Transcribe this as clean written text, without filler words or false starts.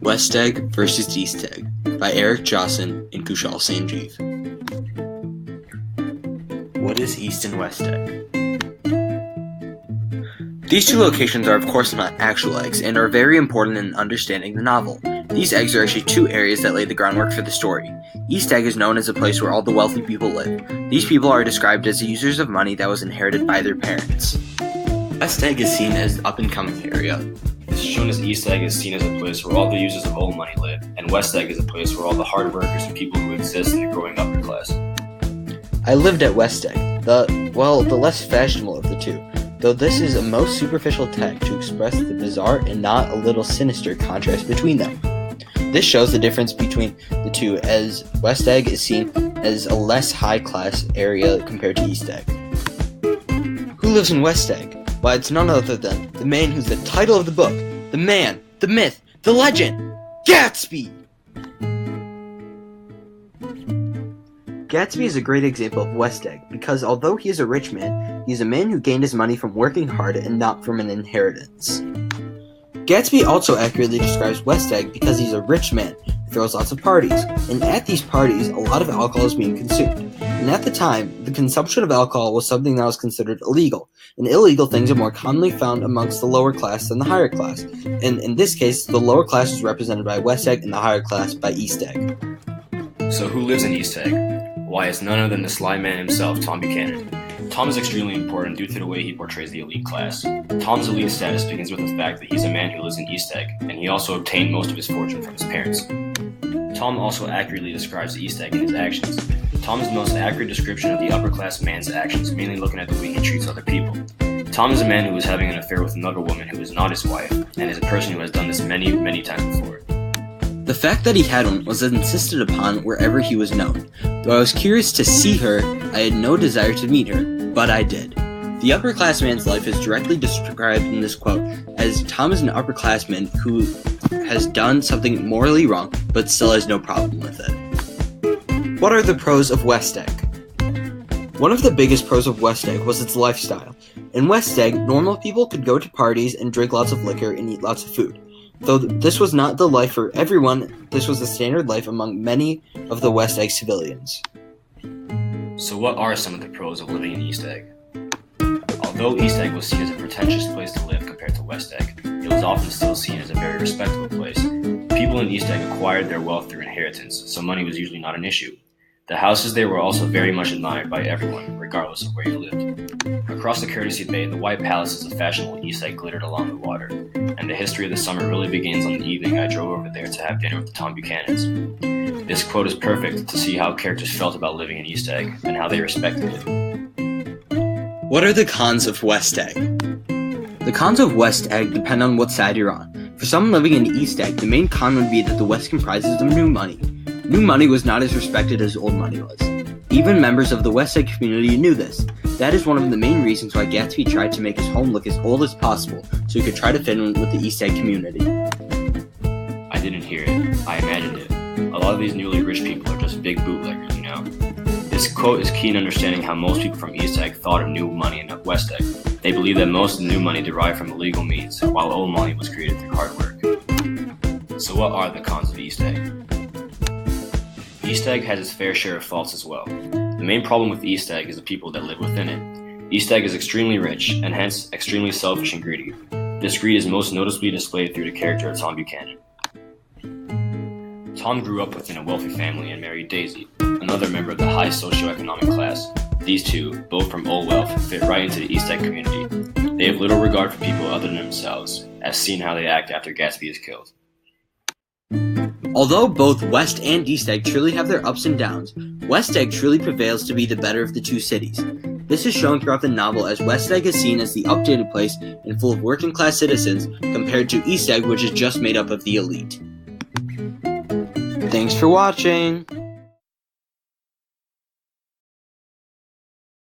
West Egg vs. East Egg by Erik, Josson, and Kushal, Sanjeev. What is East and West Egg? These two locations are of course not actual eggs and are very important in understanding the novel. These eggs are actually two areas that lay the groundwork for the story. East Egg is known as a place where all the wealthy people live. These people are described as users of money that was inherited by their parents. West Egg is seen as the up-and-coming area. It's shown as East Egg is seen as a place where all the users of old money live, and West Egg is a place where all the hard workers and people who exist in the growing upper class. I lived at West Egg, the less fashionable of the two, though this is a most superficial tag to express the bizarre and not a little sinister contrast between them. This shows the difference between the two, as West Egg is seen as a less high-class area compared to East Egg. Who lives in West Egg? Why, it's none other than the man who's the title of the book, the man, the myth, the legend, Gatsby! Gatsby is a great example of West Egg because although he is a rich man, he is a man who gained his money from working hard and not from an inheritance. Gatsby also accurately describes West Egg because he's a rich man who throws lots of parties, and at these parties, a lot of alcohol is being consumed. And at the time, the consumption of alcohol was something that was considered illegal, and illegal things are more commonly found amongst the lower class than the higher class. And in this case, the lower class is represented by West Egg and the higher class by East Egg. So who lives in East Egg? Why, it's none other than the sly man himself, Tom Buchanan. Tom is extremely important due to the way he portrays the elite class. Tom's elite status begins with the fact that he's a man who lives in East Egg, and he also obtained most of his fortune from his parents. Tom also accurately describes East Egg in his actions. Tom is the most accurate description of the upper class man's actions, mainly looking at the way he treats other people. Tom is a man who is having an affair with another woman who is not his wife, and is a person who has done this many, many times before. The fact that he had one was insisted upon wherever he was known. Though I was curious to see her, I had no desire to meet her, but I did. The upper class man's life is directly described in this quote as Tom is an upper class man who has done something morally wrong, but still has no problem with it. What are the pros of West Egg? One of the biggest pros of West Egg was its lifestyle. In West Egg, normal people could go to parties and drink lots of liquor and eat lots of food. Though this was not the life for everyone, this was the standard life among many of the West Egg civilians. So what are some of the pros of living in East Egg? Although East Egg was seen as a pretentious place to live compared to West Egg, it was often still seen as a very respectable place. People in East Egg acquired their wealth through inheritance, so money was usually not an issue. The houses there were also very much admired by everyone, regardless of where you lived. Across the Courtesy Bay, the white palaces of fashionable East Egg glittered along the water, and the history of the summer really begins on the evening I drove over there to have dinner with the Tom Buchanans. This quote is perfect to see how characters felt about living in East Egg, and how they respected it. What are the cons of West Egg? The cons of West Egg depend on what side you're on. For someone living in East Egg, the main con would be that the West comprises of new money. New money was not as respected as old money was. Even members of the West Egg community knew this. That is one of the main reasons why Gatsby tried to make his home look as old as possible, so he could try to fit in with the East Egg community. I didn't hear it. I imagined it. A lot of these newly rich people are just big bootleggers, you know? This quote is key in understanding how most people from East Egg thought of new money in West Egg. They believed that most of the new money derived from illegal means, while old money was created through hard work. So what are the cons of East Egg? East Egg has its fair share of faults as well. The main problem with East Egg is the people that live within it. East Egg is extremely rich, and hence extremely selfish and greedy. This greed is most noticeably displayed through the character of Tom Buchanan. Tom grew up within a wealthy family and married Daisy, another member of the high socioeconomic class. These two, both from old wealth, fit right into the East Egg community. They have little regard for people other than themselves, as seen how they act after Gatsby is killed. Although both West and East Egg truly have their ups and downs, West Egg truly prevails to be the better of the two cities. This is shown throughout the novel as West Egg is seen as the updated place and full of working class citizens compared to East Egg, which is just made up of the elite. Thanks for watching!